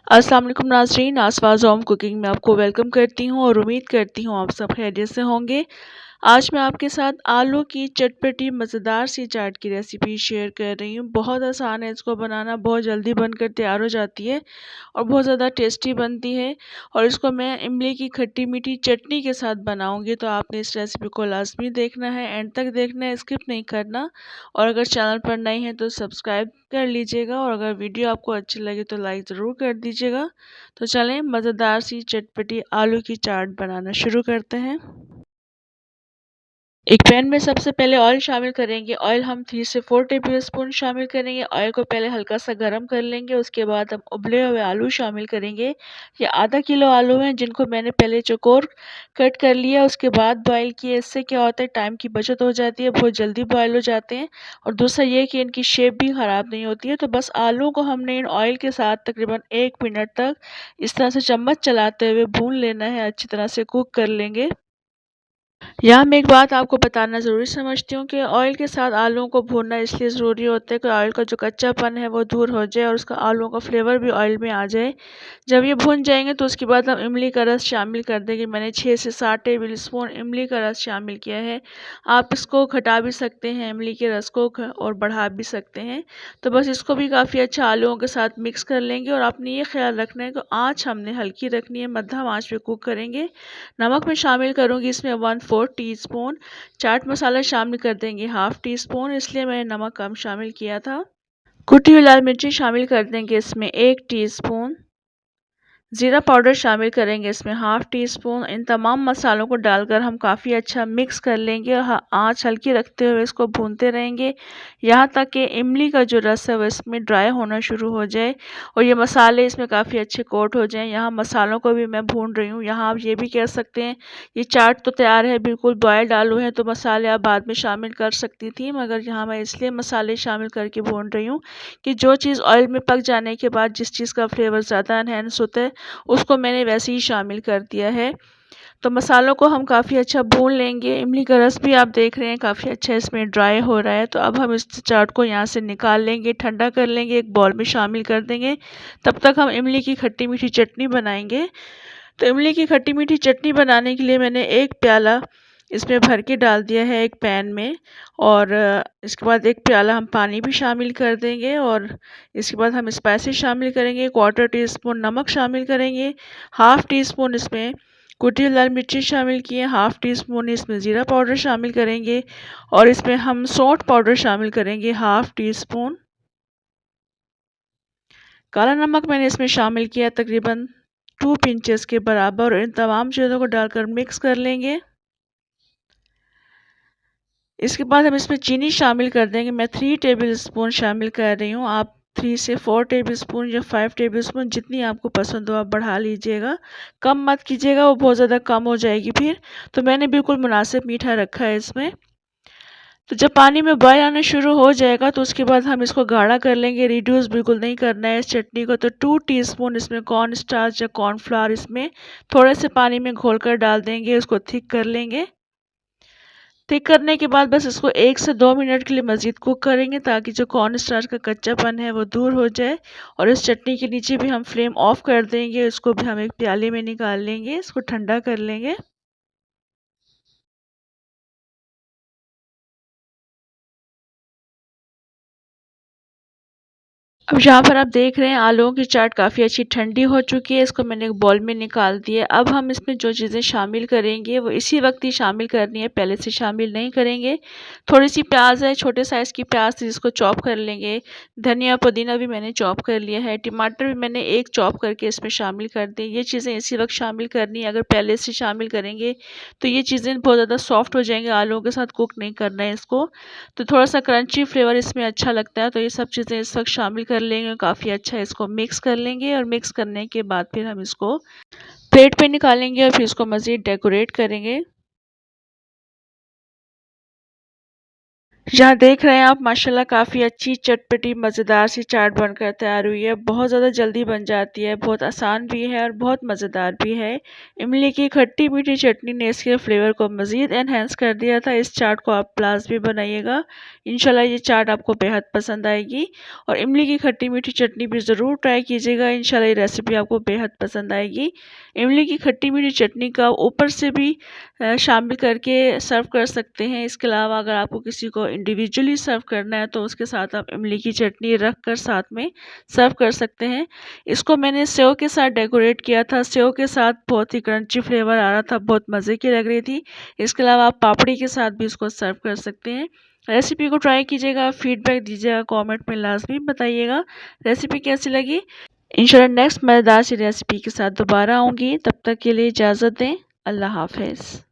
अस्सलाम वालेकुम नाज़रीन, आसपास होम कुकिंग में आपको वेलकम करती हूँ और उम्मीद करती हूँ आप सब खैरियत से होंगे। आज मैं आपके साथ आलू की चटपटी मज़ेदार सी चाट की रेसिपी शेयर कर रही हूँ। बहुत आसान है इसको बनाना, बहुत जल्दी बनकर तैयार हो जाती है और बहुत ज़्यादा टेस्टी बनती है। और इसको मैं इमली की खट्टी मीठी चटनी के साथ बनाऊँगी, तो आपने इस रेसिपी को लाज़मी देखना है, एंड तक देखना है, स्किप नहीं करना। और अगर चैनल पर नए हैं तो सब्सक्राइब कर लीजिएगा और अगर वीडियो आपको अच्छी लगे तो लाइक ज़रूर कर दीजिएगा। तो चलें मज़ेदार सी चटपटी आलू की चाट बनाना शुरू करते हैं। एक पैन में सबसे पहले ऑयल शामिल करेंगे। ऑयल हम 3 से 4 टेबलस्पून शामिल करेंगे। ऑयल को पहले हल्का सा गर्म कर लेंगे। उसके बाद हम उबले हुए आलू शामिल करेंगे। ये आधा किलो आलू हैं जिनको मैंने पहले चौकोर कट कर लिया, उसके बाद बॉईल किए। इससे क्या होता है, टाइम की बचत हो जाती है, बहुत जल्दी बॉयल हो जाते हैं। और दूसरा ये कि इनकी शेप भी ख़राब नहीं होती है। तो बस आलू को हमने इन ऑयल के साथ तकरीबन 1 मिनट तक इस तरह से चम्मच चलाते हुए भून लेना है, अच्छी तरह से कुक कर लेंगे। यहाँ मैं एक बात आपको बताना ज़रूरी समझती हूँ कि ऑयल के साथ आलूओं को भूनना इसलिए ज़रूरी होता है कि ऑयल का जो कच्चापन है वो दूर हो जाए और उसका आलूओं का फ्लेवर भी ऑयल में आ जाए। जब ये भून जाएंगे तो उसके बाद हम इमली का रस शामिल कर देंगे। मैंने 6 से 7 टेबल स्पून इमली का रस शामिल किया है। आप इसको घटा भी सकते हैं, इमली के रस को और बढ़ा भी सकते हैं। तो बस इसको भी काफ़ी अच्छा आलूओं के साथ मिक्स कर लेंगे और आपने ये ख्याल रखना है कि आँच हमने हल्की रखनी है, मध्यम आँच पे कुक करेंगे। नमक मैं शामिल करूँगी इसमें 1/4 टीस्पून। चाट मसाला शामिल कर देंगे हाफ़ टी स्पून, इसलिए मैंने नमक कम शामिल किया था। कुटी हुई लाल मिर्ची शामिल कर देंगे इसमें 1 टीस्पून। ज़ीरा पाउडर शामिल करेंगे इसमें हाफ़ टी स्पून। इन तमाम मसालों को डालकर हम काफ़ी अच्छा मिक्स कर लेंगे और आँच हल्की रखते हुए इसको भूनते रहेंगे यहाँ तक कि इमली का जो रस है वो इसमें ड्राई होना शुरू हो जाए और ये मसाले इसमें काफ़ी अच्छे कोट हो जाएं। यहाँ मसालों को भी मैं भून रही हूँ। यहाँ आप ये भी कह सकते हैं ये चाट तो तैयार है, बिल्कुल बॉयल्ड आलू है, तो मसाले आप बाद में शामिल कर सकती थी, मगर यहाँ मैं इसलिए मसाले शामिल करके भून रही हूँ कि जो चीज़ ऑयल में पक जाने के बाद जिस चीज़ का फ्लेवर ज़्यादा एनहेंस होता है उसको मैंने वैसे ही शामिल कर दिया है। तो मसालों को हम काफ़ी अच्छा भून लेंगे। इमली का रस भी आप देख रहे हैं काफ़ी अच्छा इसमें ड्राई हो रहा है। तो अब हम इस चाट को यहाँ से निकाल लेंगे, ठंडा कर लेंगे, एक बाउल में शामिल कर देंगे। तब तक हम इमली की खट्टी मीठी चटनी बनाएंगे। तो इमली की खट्टी मीठी चटनी बनाने के लिए मैंने 1 प्याला इसमें भर के डाल दिया है एक पैन में और इसके बाद 1 प्याला हम पानी भी शामिल कर देंगे और इसके बाद हम स्पाइसेस शामिल करेंगे। 1/4 टीस्पून नमक शामिल करेंगे, हाफ़ टी स्पून इसमें कुटी हुई लाल मिर्ची शामिल किए, हाफ़ टी स्पून इसमें ज़ीरा पाउडर शामिल करेंगे और इसमें हम सौंठ पाउडर शामिल करेंगे हाफ़ टी स्पून। काला नमक मैंने इसमें शामिल किया तकरीबन 2 पिंचेस के बराबर और इन तमाम चीज़ों को डालकर मिक्स कर लेंगे। इसके बाद हम इसमें चीनी शामिल कर देंगे। मैं 3 टेबल स्पून शामिल कर रही हूँ। आप 3 से 4 टेबल स्पून या 5 टेबल स्पून जितनी आपको पसंद हो आप बढ़ा लीजिएगा। कम मत कीजिएगा, वो बहुत ज़्यादा कम हो जाएगी फिर। तो मैंने बिल्कुल मुनासिब मीठा रखा है इसमें। तो जब पानी में बॉयल आना शुरू हो जाएगा तो उसके बाद हम इसको गाढ़ा कर लेंगे, रिड्यूस बिल्कुल नहीं करना है इस चटनी को। तो 2 टीस्पून इसमें कॉर्न स्टार्च या कॉर्नफ्लावर इसमें थोड़े से पानी में घोलकर डाल देंगे, उसको थिक कर लेंगे। थिक करने के बाद बस इसको 1 से 2 मिनट के लिए मज़ीद कुक करेंगे ताकि जो कॉर्न स्टार्च का कच्चापन है वो दूर हो जाए। और इस चटनी के नीचे भी हम फ्लेम ऑफ कर देंगे, इसको भी हम एक प्याले में निकाल लेंगे, इसको ठंडा कर लेंगे। अब यहाँ पर आप देख रहे हैं आलूओं की चाट काफ़ी अच्छी ठंडी हो चुकी है। इसको मैंने एक बाउल में निकाल दिया। अब हम इसमें जो चीज़ें शामिल करेंगे वो इसी वक्त ही शामिल करनी है, पहले से शामिल नहीं करेंगे। थोड़ी सी प्याज है, छोटे साइज़ की प्याज थी, जिसको चॉप कर लेंगे। धनिया पुदीना भी मैंने चॉप कर लिया है। टमाटर भी मैंने एक चॉप करके इसमें शामिल कर दी। ये चीज़ें इसी वक्त शामिल करनी है। अगर पहले से शामिल करेंगे तो ये चीज़ें बहुत ज़्यादा सॉफ्ट हो जाएंगे, आलूओं के साथ कुक नहीं करना है इसको। तो थोड़ा सा क्रंची फ्लेवर इसमें अच्छा लगता है। तो ये सब चीज़ें इस वक्त शामिल कर लेंगे, काफ़ी अच्छा इसको मिक्स कर लेंगे और मिक्स करने के बाद फिर हम इसको प्लेट पे निकालेंगे और फिर इसको मज़ीद डेकोरेट करेंगे। यहाँ देख रहे हैं आप माशाल्लाह काफ़ी अच्छी चटपटी मज़ेदार सी चाट बनकर तैयार हुई है। बहुत ज़्यादा जल्दी बन जाती है, बहुत आसान भी है और बहुत मज़ेदार भी है। इमली की खट्टी मीठी चटनी ने इसके फ्लेवर को मज़ीद एनहांस कर दिया था। इस चाट को आप लाज़मी बनाइएगा। इंशाल्लाह ये चाट आपको बेहद पसंद आएगी और इमली की खट्टी मीठी चटनी भी ज़रूर ट्राई कीजिएगा। इंशाल्लाह ये रेसिपी आपको बेहद पसंद आएगी। इमली की खट्टी मीठी चटनी का ऊपर से भी शामिल करके सर्व कर सकते हैं। इसके अलावा अगर आपको किसी को इंडिविजुअली सर्व करना है तो उसके साथ आप इमली की चटनी रख कर साथ में सर्व कर सकते हैं। इसको मैंने सेव के साथ डेकोरेट किया था। सेव के साथ बहुत ही क्रंची फ्लेवर आ रहा था, बहुत मज़े की लग रही थी। इसके अलावा आप पापड़ी के साथ भी इसको सर्व कर सकते हैं। रेसिपी को ट्राई कीजिएगा, फीडबैक दीजिएगा, कमेंट में लाजमी बताइएगा रेसिपी कैसी लगी। इंशाल्लाह नेक्स्ट मज़ेदार सी रेसिपी के साथ दोबारा आऊँगी। तब तक के लिए इजाज़त दें। अल्लाह हाफ़िज़।